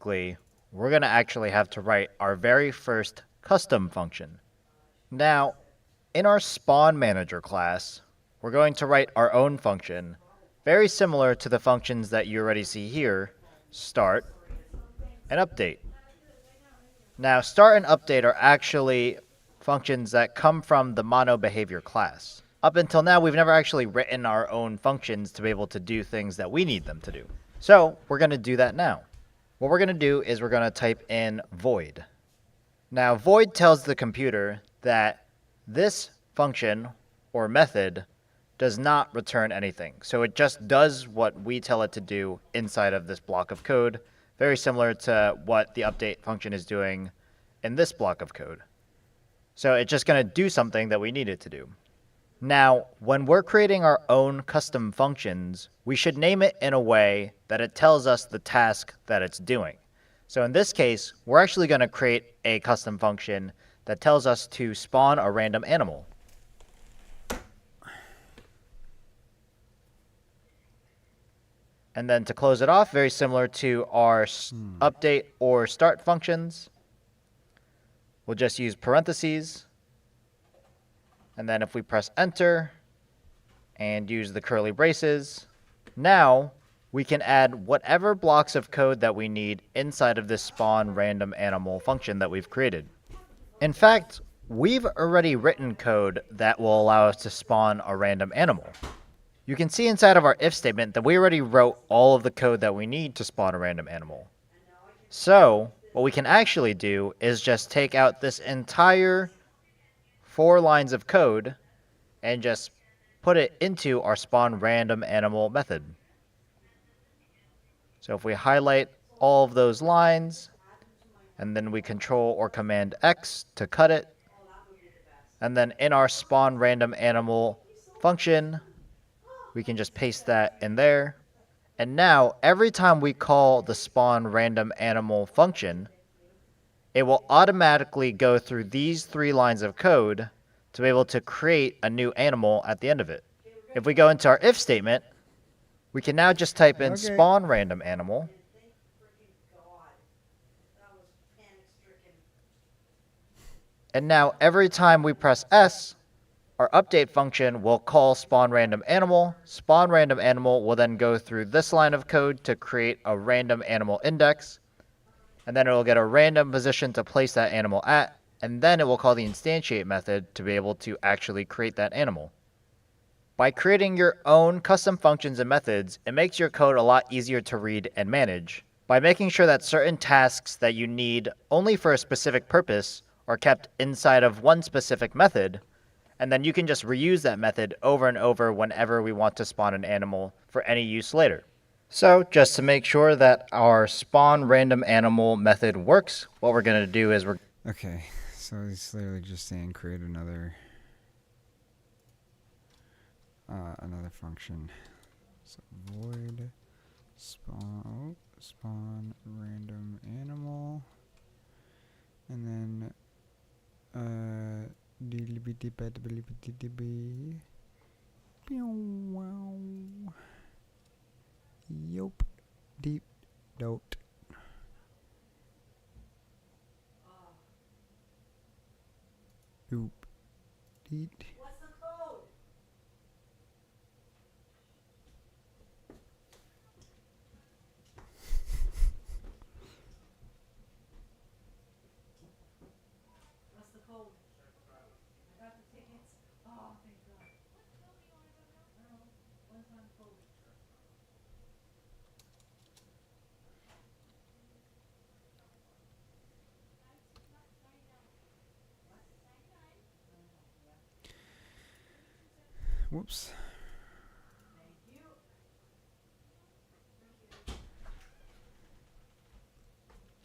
basically, we're going to actually have to write our very first custom function. Now, in our spawn manager class, we're going to write our own function, very similar to the functions that you already see here, start and update. Now, start and update are actually functions that come from the mono behavior class. Up until now, we've never actually written our own functions to be able to do things that we need them to do. So, we're going to do that now. What we're going to do is we're going to type in void. Now, void tells the computer that this function or method does not return anything. So it just does what we tell it to do inside of this block of code, very similar to what the update function is doing in this block of code. So it's just going to do something that we need it to do. Now, when we're creating our own custom functions, we should name it in a way that it tells us the task that it's doing. So in this case, we're actually going to create a custom function that tells us to spawn a random animal. And then to close it off, very similar to our update or start functions, we'll just use parentheses. And then if we press enter and use the curly braces, now we can add whatever blocks of code that we need inside of this spawn random animal function that we've created. In fact, we've already written code that will allow us to spawn a random animal. You can see inside of our if statement that we already wrote all of the code that we need to spawn a random animal. So what we can actually do is just take out this entire 4 lines of code and just put it into our spawn random animal method. So if we highlight all of those lines, and then we control or command X to cut it, and then in our spawn random animal function, we can just paste that in there. And now every time we call the spawn random animal function, it will automatically go through these 3 lines of code to be able to create a new animal at the end of it. If we go into our if statement, we can now just type in spawn random animal. And now every time we press S, our update function will call spawn random animal. Spawn random animal will then go through this line of code to create a random animal index. And then it will get a random position to place that animal at. And then it will call the instantiate method to be able to actually create that animal. By creating your own custom functions and methods, it makes your code a lot easier to read and manage by making sure that certain tasks that you need only for a specific purpose are kept inside of one specific method, and then you can just reuse that method over and over whenever we want to spawn an animal for any use later. So just to make sure that our spawn random animal method works, what we're going to do is Okay, so it's literally just saying create another function. So void spawn random animal, and then Yup. Deep dot. Doop. Deet. What's the code? What's the code? I got the tickets. Oh, thank God. I don't know. One-time code. Whoops. Thank you.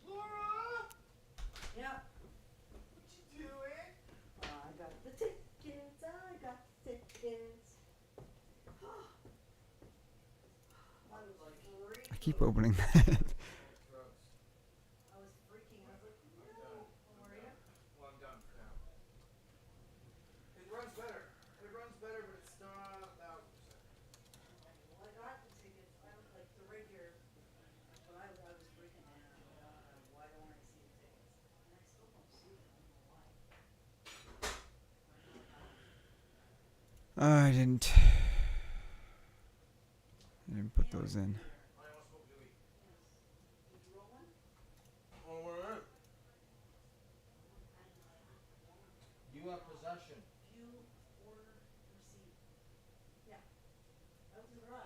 Laura, Yep. what you doing? I got the tickets. I got the tickets. I was like freaking. I keep opening that. I was freaking. I was like, no. How are you? Well, I'm done for now. It runs better. It runs better, but it's not 1,000%. Well, I got the tickets. I was like, they're right here. But I was freaking out. I didn't put those in. You have possession. View, order, receipt. Yeah. That was a rush.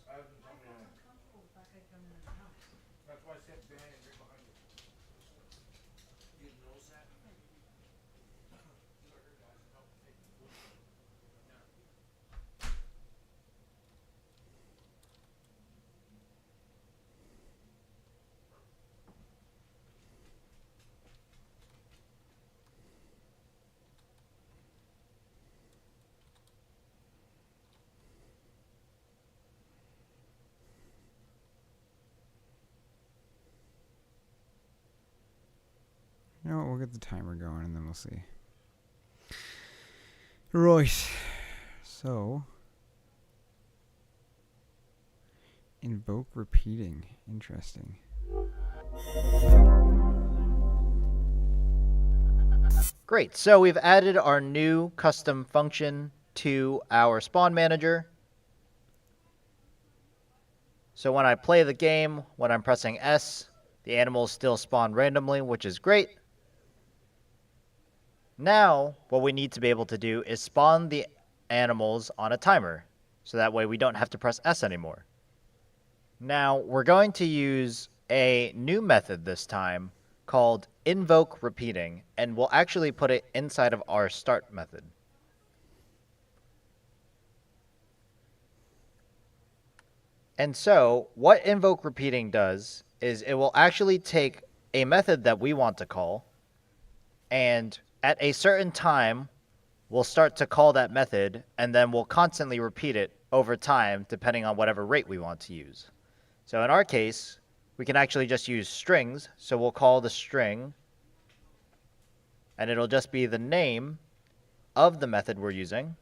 I haven't I told me felt anything. uncomfortable with the fact I'd come in the house. That's why I said behind right behind you. You didn't notice that? These are her guys that help take the food. Yeah. You know what? We'll get the timer going and then we'll see. Right. So, invoke repeating. Interesting. Great, so we've added our new custom function to our spawn manager. So when I play the game, when I'm pressing S, the animals still spawn randomly, which is great. Now, what we need to be able to do is spawn the animals on a timer, so that way we don't have to press S anymore. Now, we're going to use a new method this time called invoke repeating, and we'll actually put it inside of our start method. And so, what invoke repeating does is it will actually take a method that we want to call, and at a certain time, we'll start to call that method, and then we'll constantly repeat it over time depending on whatever rate we want to use. So in our case, we can actually just use strings, so we'll call the string, and it'll just be the name of the method we're using,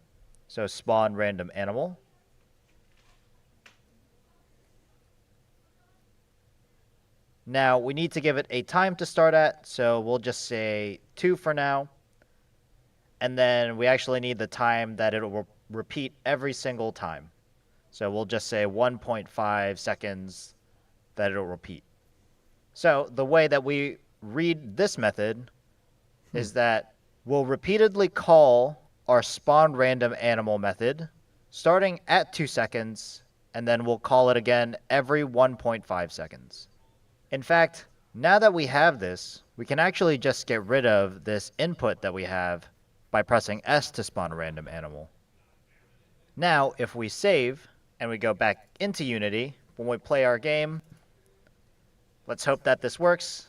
so spawn random animal. Now, we need to give it a time to start at, so we'll just say 2 for now. And then we actually need the time that it will repeat every single time. So we'll just say 1.5 seconds that it'll repeat. So the way that we read this method is that we'll repeatedly call our spawn random animal method starting at 2 seconds, and then we'll call it again every 1.5 seconds. In fact, now that we have this, we can actually just get rid of this input that we have by pressing S to spawn a random animal. Now, if we save and we go back into Unity, when we play our game, let's hope that this works.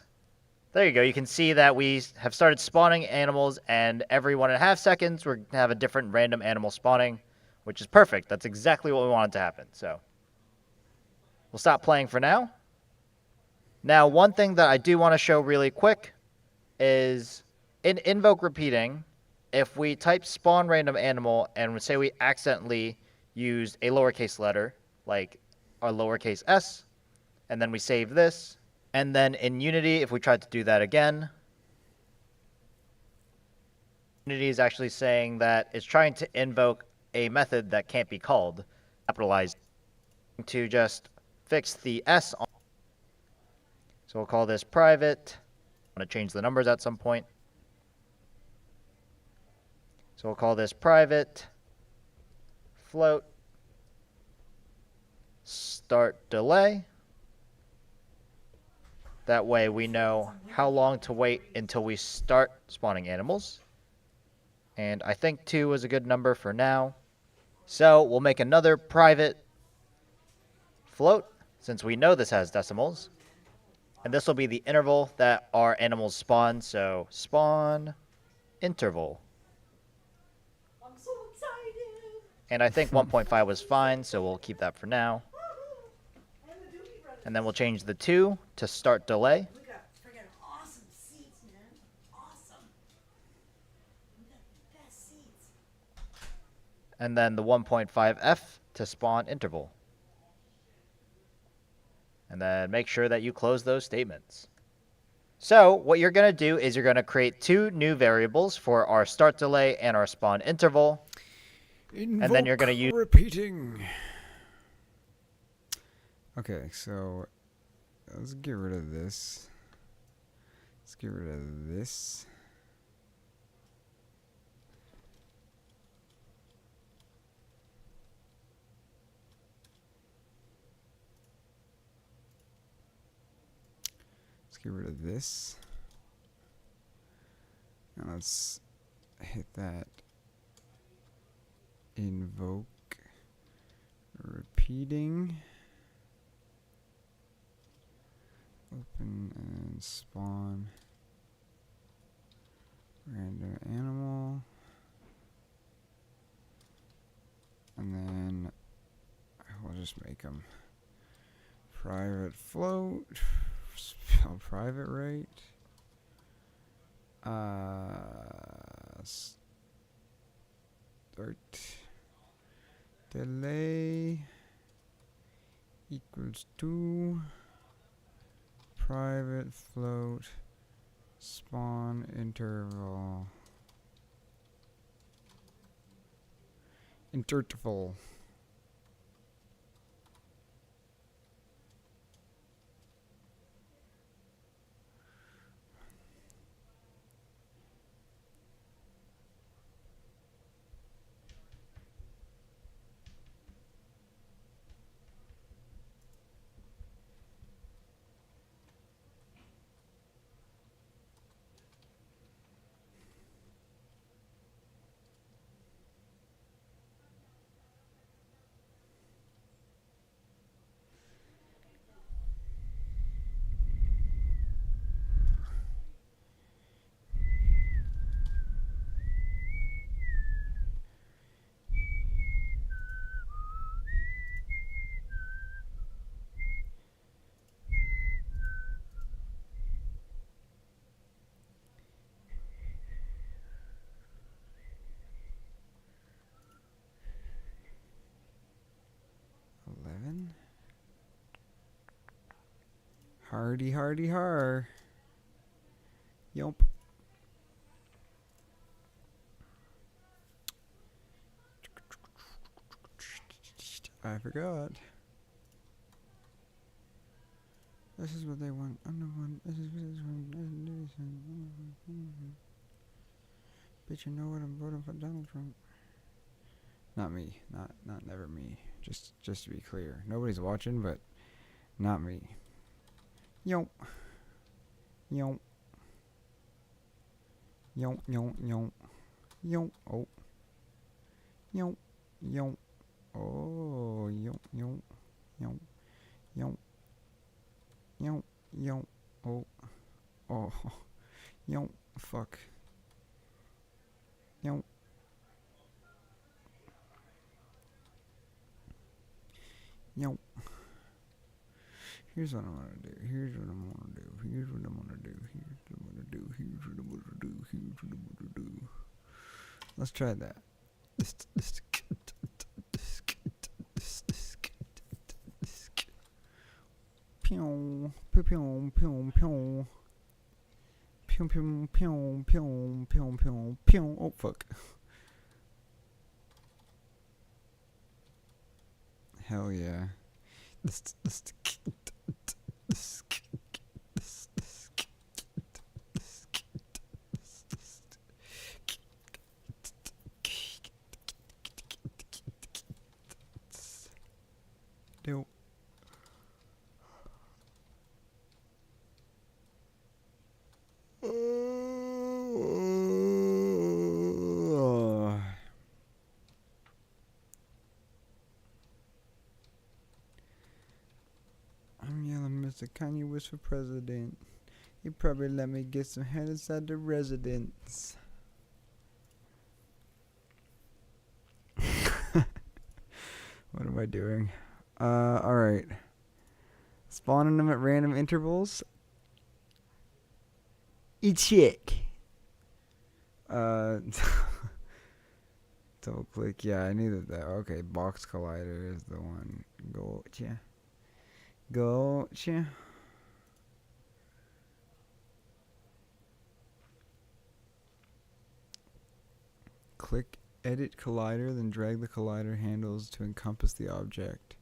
There you go. You can see that we have started spawning animals, and every 1.5 seconds, we're going to have a different random animal spawning, which is perfect. That's exactly what we wanted to happen. So we'll stop playing for now. Now, one thing that I do want to show really quick is in invoke repeating, if we type spawn random animal and say we accidentally used a lowercase letter, like our lowercase s, and then we save this, and then in Unity, if we tried to do that again, Unity is actually saying that it's trying to invoke a method that can't be called, capitalized, to just fix the s on. So we'll call this private. I'm going to change the numbers at some point. So we'll call this private float start delay. That way we know how long to wait until we start spawning animals. And I think 2 is a good number for now. So we'll make another private float, since we know this has decimals. And this will be the interval that our animals spawn, so spawn interval. I'm so excited. And I think 1.5 was fine, so we'll keep that for now. And the Doobie Brothers. And then we'll change the 2 to start delay. We got freaking awesome seats, man. Awesome. We got the best seats. And then the 1.5f to spawn interval. And then make sure that you close those statements. So what you're going to do is you're going to create two new variables for our start delay and our spawn interval. Invoke And then you're gonna use repeating. Okay, so let's get rid of this. Let's get rid of this. Let's get rid of this. And let's hit that invoke repeating. Open and spawn random animal. And then we'll just make them private float, spell private rate. Start delay equals 2 private float spawn interval interval. Hardy, hardy, har. Yup. I forgot. This is what they want. I'm the one. This is what they want. Bitch, you know what? I'm voting for Donald Trump. Not me. Not never me. Just to be clear. Nobody's watching, but not me. Yo. Yo. Yo, yo, yo. Yo. Oh. Yo. Yo. Oh. Yo, yo. Yo. Yo. Yo. Yo. Oh. Oh. Yo. Fuck. Yo. Yo. Here's what I'm gonna do. Here's what I'm gonna do. Here's what I'm gonna do. Here's what I'm gonna do. Here's what I'm gonna do. Here's what I'm gonna do. Let's try that. Pew, pew, pew, pew, pew. Pew, pew, pew, pew, pew, pew, pew. Oh, fuck. Hell yeah. Do. I'm yelling Mr. Kanye West for president. He probably let me get some head inside the residence. What am I doing? Alright. Spawning them at random intervals. Eat shit. Double click. Yeah, I needed that. Okay, box collider is the one. Gotcha. Gotcha. Click Edit Collider, then drag the collider handles to encompass the object.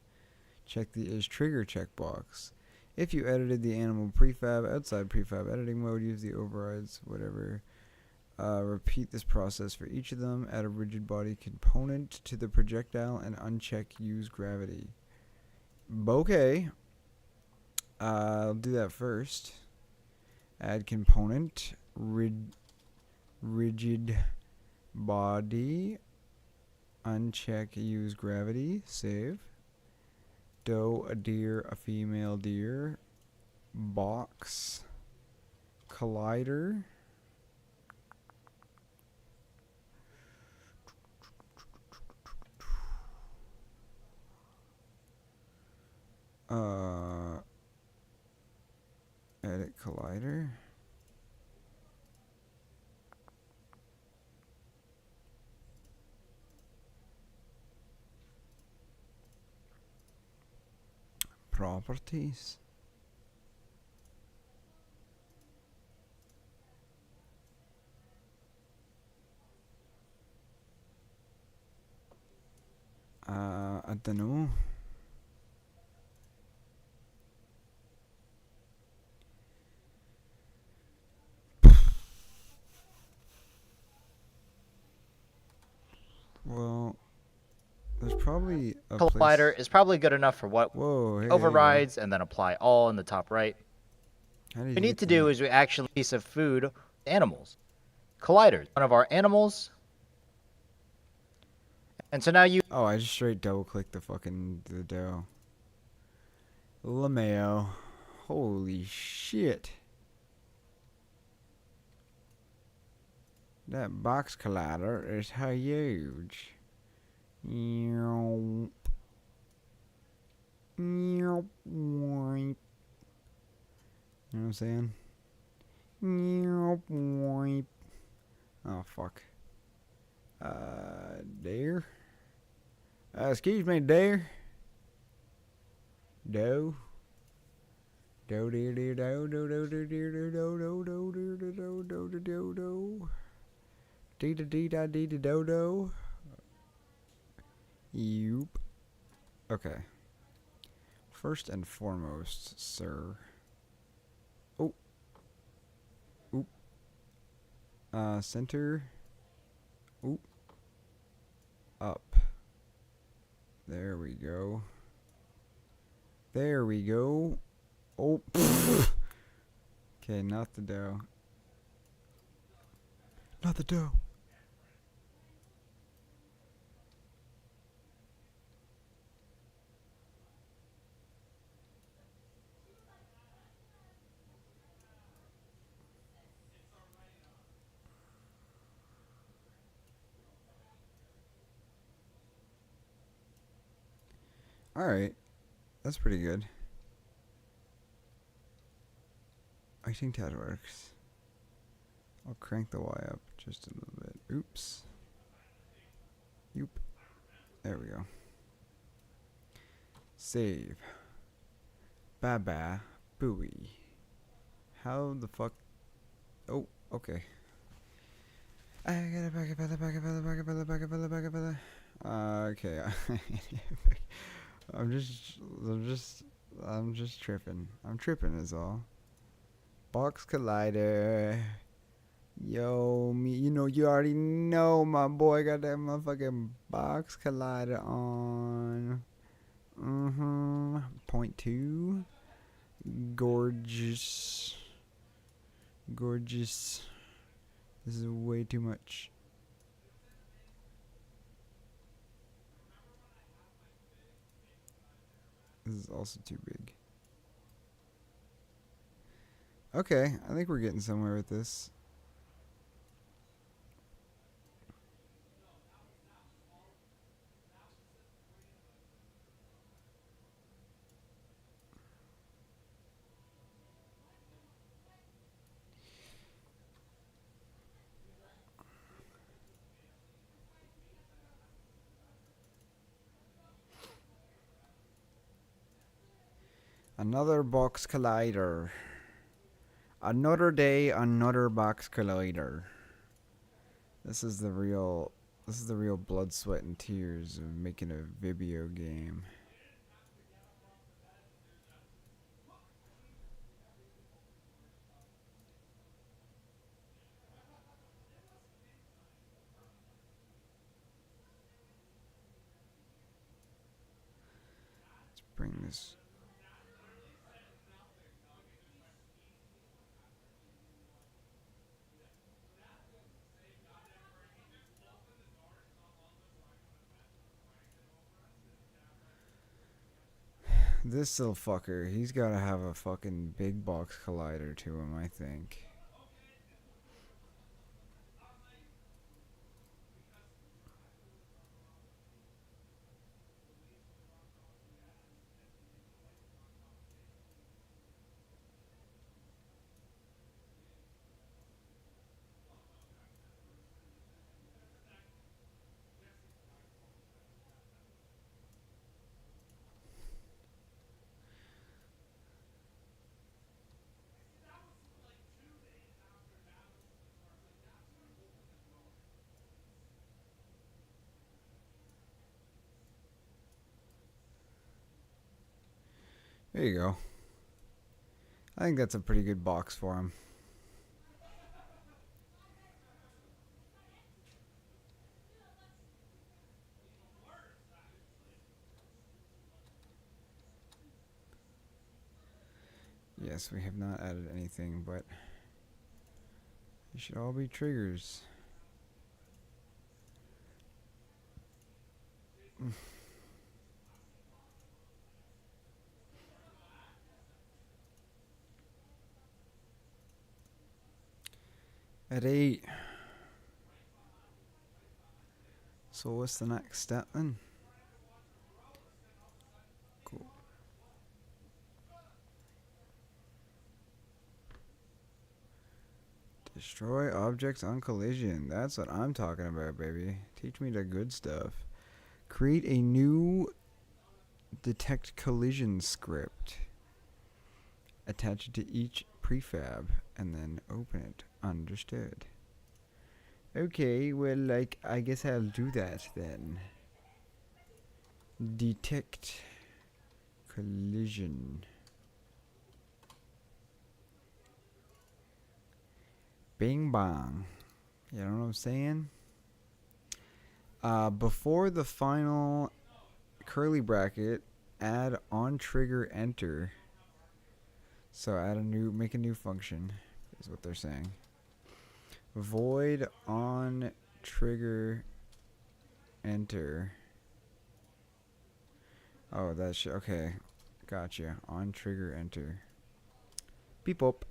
Check the Is Trigger checkbox. If you edited the animal prefab outside prefab editing mode, use the overrides, whatever. Repeat this process for each of them. Add a rigid body component to the projectile and uncheck Use Gravity. Okay. I'll do that first. Add component. Rigid body. Uncheck Use Gravity. Save. Doe, a deer, a female deer. Box. Collider. Edit collider. Properties. I don't know. Well, there's probably a Collider place. is probably good enough for what Whoa, hey, overrides, and then apply all in the top right. How did What we you need get to do that? is we actually piece of food animals. Colliders, one of our animals. And so now you Oh, I just straight double clicked the dough. LMAO. Holy shit. That box collider is huge. You know what I'm saying? Oh, fuck. There. Excuse me, there. Doe. Do do do do do do do do do do do do do do do do do do. Dee da dee da dee da do do. Yoop. Okay. First and foremost, sir. Oh. Oop. Center. Oop. Up. There we go. There we go. Oh. Okay, not the dough. Not the dough. Alright. That's pretty good. I think that works. I'll crank the Y up just a little bit. Oops. Yoop. There we go. Save. Baba. Booey. How the fuck? Oh, okay. I gotta back. Okay. I'm just tripping. I'm tripping is all. Box collider. Yo, me, you already know my boy got that motherfucking box collider on. Point 2. Gorgeous. Gorgeous. This is way too much. This is also too big. Okay, I think we're getting somewhere with this. Another box collider. Another day, another box collider. This is the real This is the real blood, sweat, and tears of making a video game. Let's bring this. This little fucker, he's gotta have a fucking big box collider to him, I think. There you go. I think that's a pretty good box for him. Yes, we have not added anything, but they should all be triggers. At 8. So what's the next step then? Cool. Destroy objects on collision. That's what I'm talking about, baby. Teach me the good stuff. Create a new detect collision script. Attach it to each prefab and then open it. Understood. Okay, well, like, I guess I'll do that then. Detect collision. Bing bong. You know what I'm saying? Before the final curly bracket, add on trigger enter. So make a new function, is what they're saying. Void on trigger enter. Oh, that's okay. Gotcha. On trigger enter. Beep up.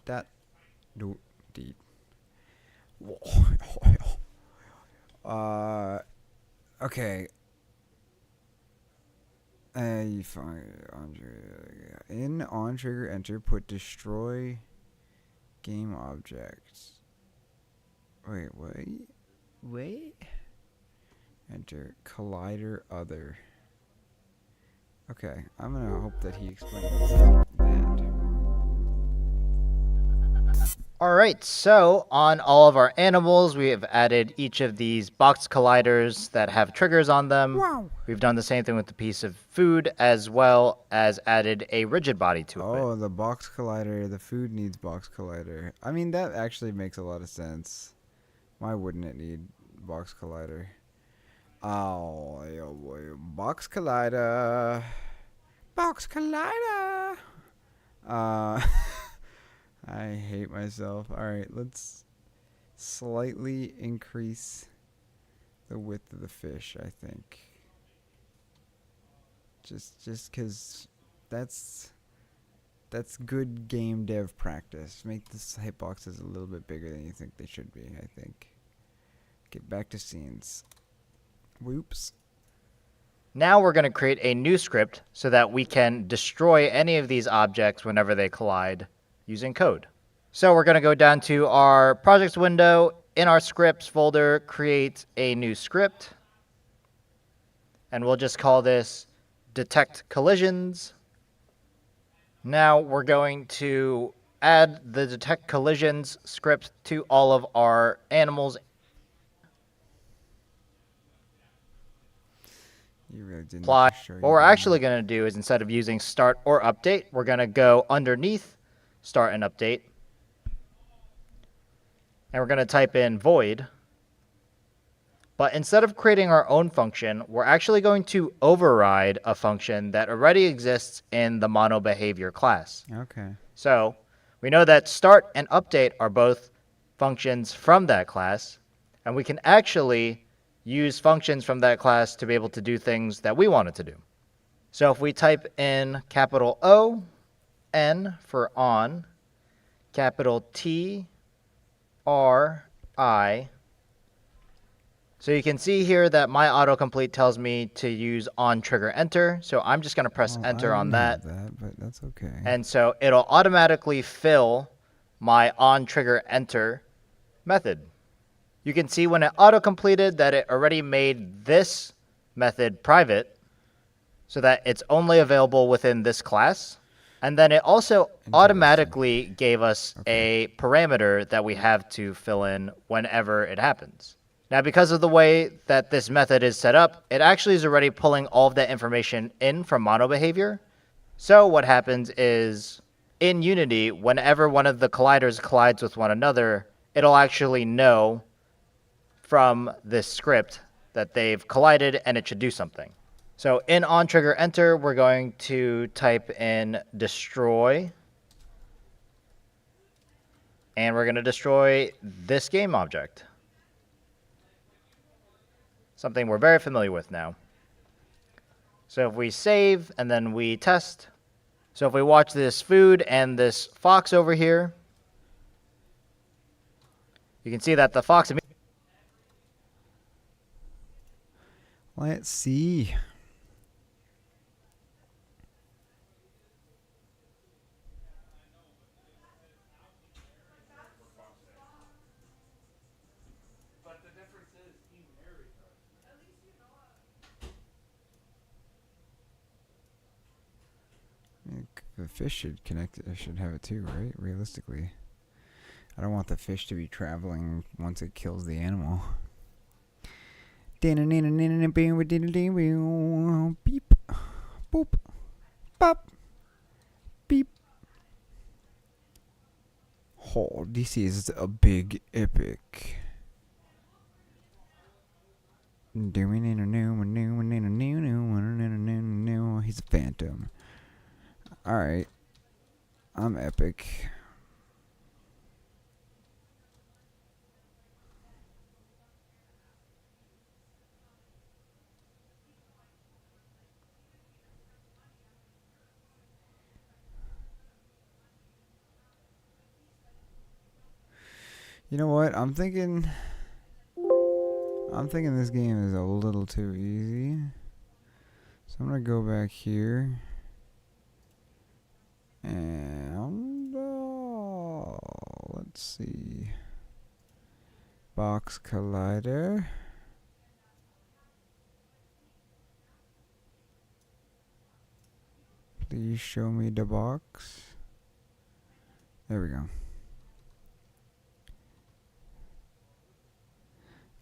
That do deed. Okay. You find in on trigger enter. Put destroy game objects. Wait. Enter collider other. Okay, I'm gonna hope that he explains that. Alright, so on all of our animals, we have added each of these box colliders that have triggers on them. Wow. We've done the same thing with the piece of food, as well as added a rigid body to it. Oh, the box collider. The food needs box collider. I mean, that actually makes a lot of sense. Why wouldn't it need box collider? Oh, box collider. Box collider. I hate myself. Alright, let's slightly increase the width of the fish, I think. Just because that's good game dev practice. Make the hitboxes a little bit bigger than you think they should be, I think. Get back to scenes. Whoops. Now we're going to create a new script so that we can destroy any of these objects whenever they collide using code. So we're going to go down to our projects window, in our scripts folder, create a new script, and we'll just call this detect collisions. Now we're going to add the detect collisions script to all of our animals. You really didn't apply. just show What your we're game. actually going to do is instead of using start or update, we're going to go underneath start and update. And we're going to type in void. But instead of creating our own function, we're actually going to override a function that already exists in the monoBehavior class. Okay. So we know that start and update are both functions from that class, and we can actually use functions from that class to be able to do things that we want it to do. So if we type in capital O, N for on, capital T, R, I. So you can see here that my autocomplete tells me to use on trigger enter. So I'm just going to press Well, enter I on didn't that. have that, but that's okay. And so it'll automatically fill my on trigger enter method. You can see when it auto-completed that it already made this method private so that it's only available within this class. And then it also automatically gave us a parameter that we have to fill in whenever it happens. Now, because of the way that this method is set up, it actually is already pulling all of that information in from monoBehavior. So what happens is in Unity, whenever one of the colliders collides with one another, it'll actually know from this script that they've collided and it should do something. So in on trigger enter, we're going to type in destroy. And we're going to destroy this game object. Something we're very familiar with now. So if we save and then we test. So if we watch this food and this fox over here, you can see that the fox. Let's see. But the difference is he married her. The fish should connect it. I should have it too, right? Realistically. I don't want the fish to be traveling once it kills the animal. Beep. Boop. Bop. Beep. Oh, this is a big epic. He's a phantom. Alright. I'm epic. You know what? I'm thinking this game is a little too easy. So I'm gonna go back here. And let's see. Box collider. Please show me the box. There we go.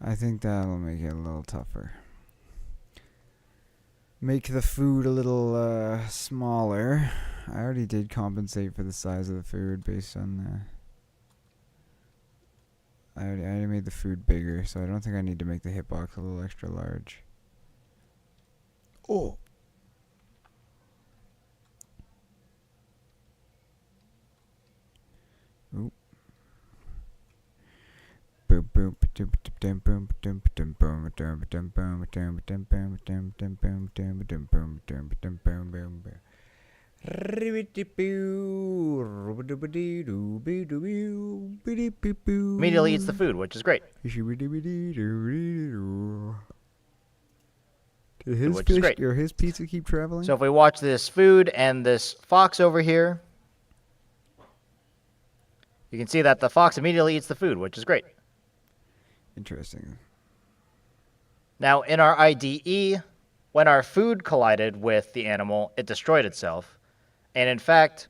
I think that'll make it a little tougher. Make the food a little smaller. I already did compensate for the size of the food based on the... I already made the food bigger, so I don't think I need to make the hitbox a little extra large. Oh! Oop. Immediately eats the food, which is great. Which is great. Or his pizza keep traveling? So if we watch this food and this fox over here, you can see that the fox immediately eats the food, which is great. Interesting. Now, in our IDE, when our food collided with the animal, it destroyed itself. And in fact,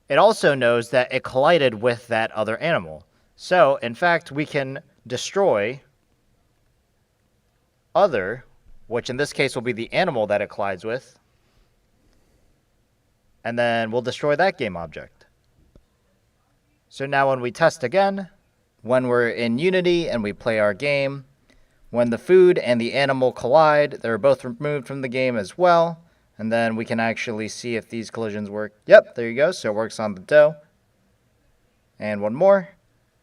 it also knows that it collided with that other animal. So, in fact, we can destroy other which in this case will be the animal that it collides with. And then we'll destroy that game object. So now when we test again, when we're in Unity and we play our game, when the food and the animal collide, they're both removed from the game as well. And then we can actually see if these collisions work. Yep, there you go. So it works on the dough. And one more.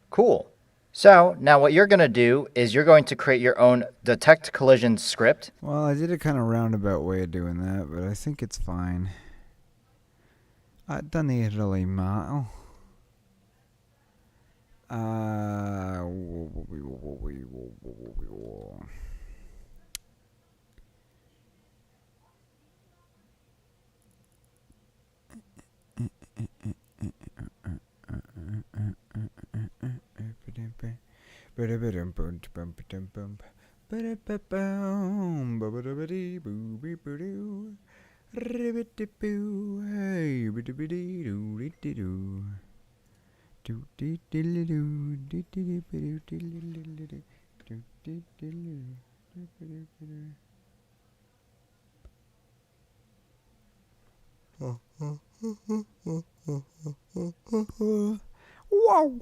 Cool. So now what you're going to do is you're going to create your own detect collision script. Well, I did a kind of roundabout way of doing that, but I think it's fine. It doesn't really matter. Whoa.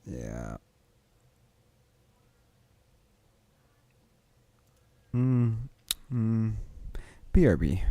Yeah. BRB.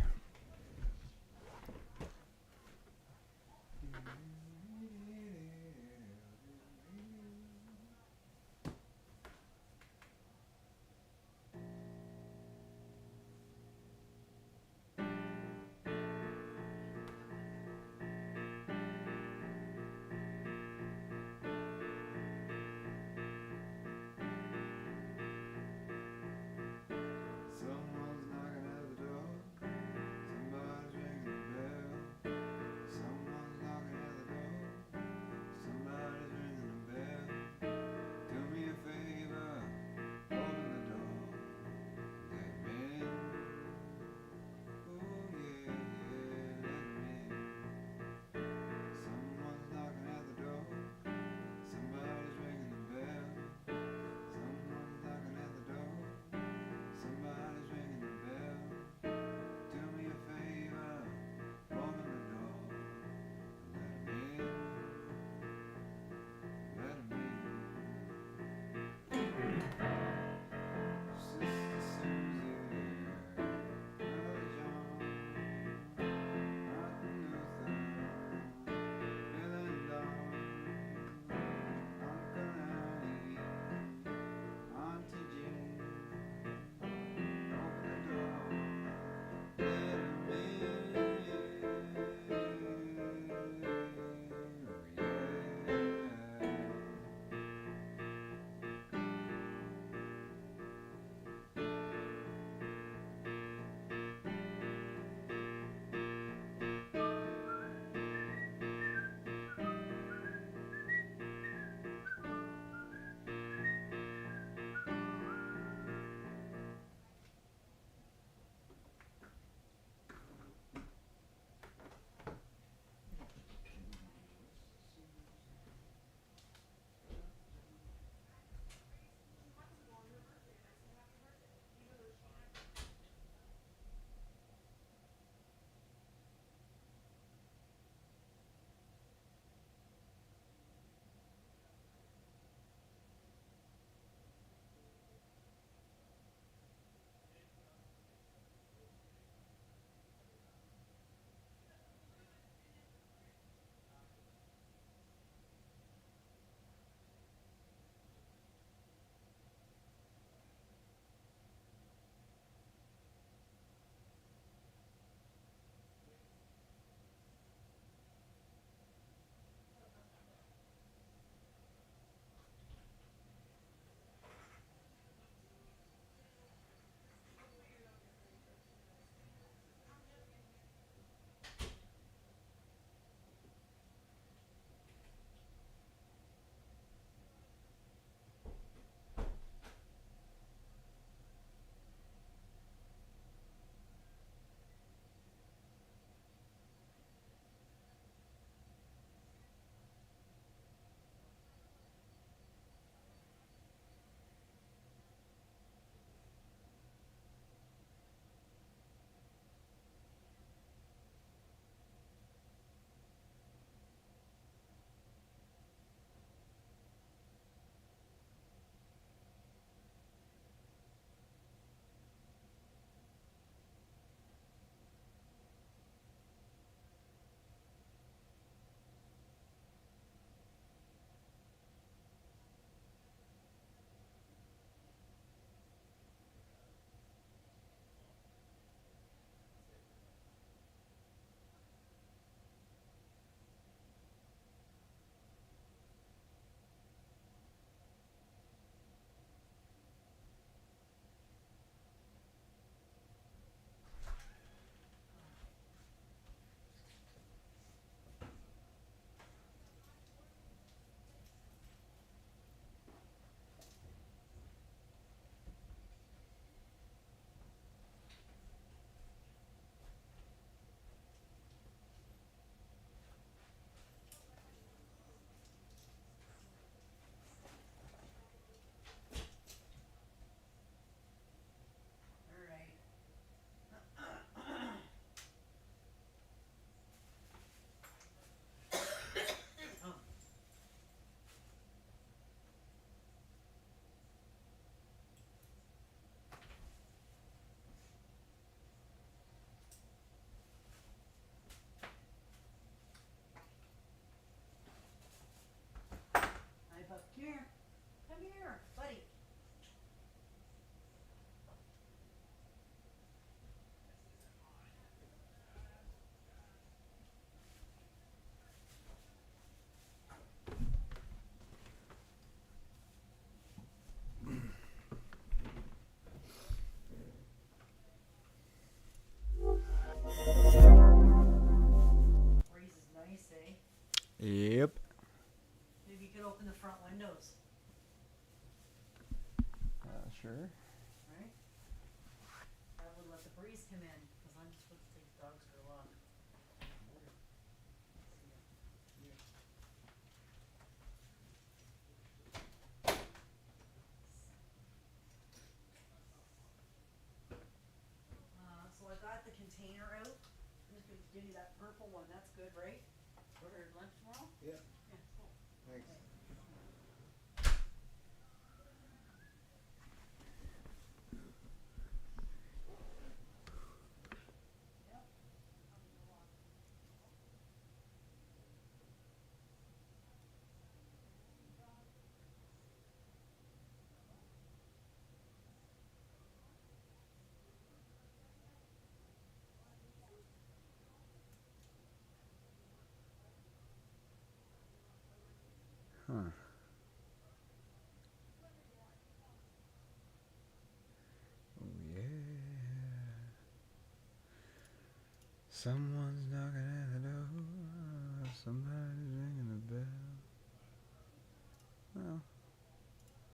Someone's knocking at the door. Sure. right? That would let the breeze come in, because I'm supposed to take the dogs for a walk. So I got the container out. I'm just gonna give you that purple one, that's good, right? For lunch tomorrow? Yeah. Yeah, cool. Thanks. Yep. Huh. Oh yeah. Someone's knocking at the door. Somebody's ringing the bell. Well,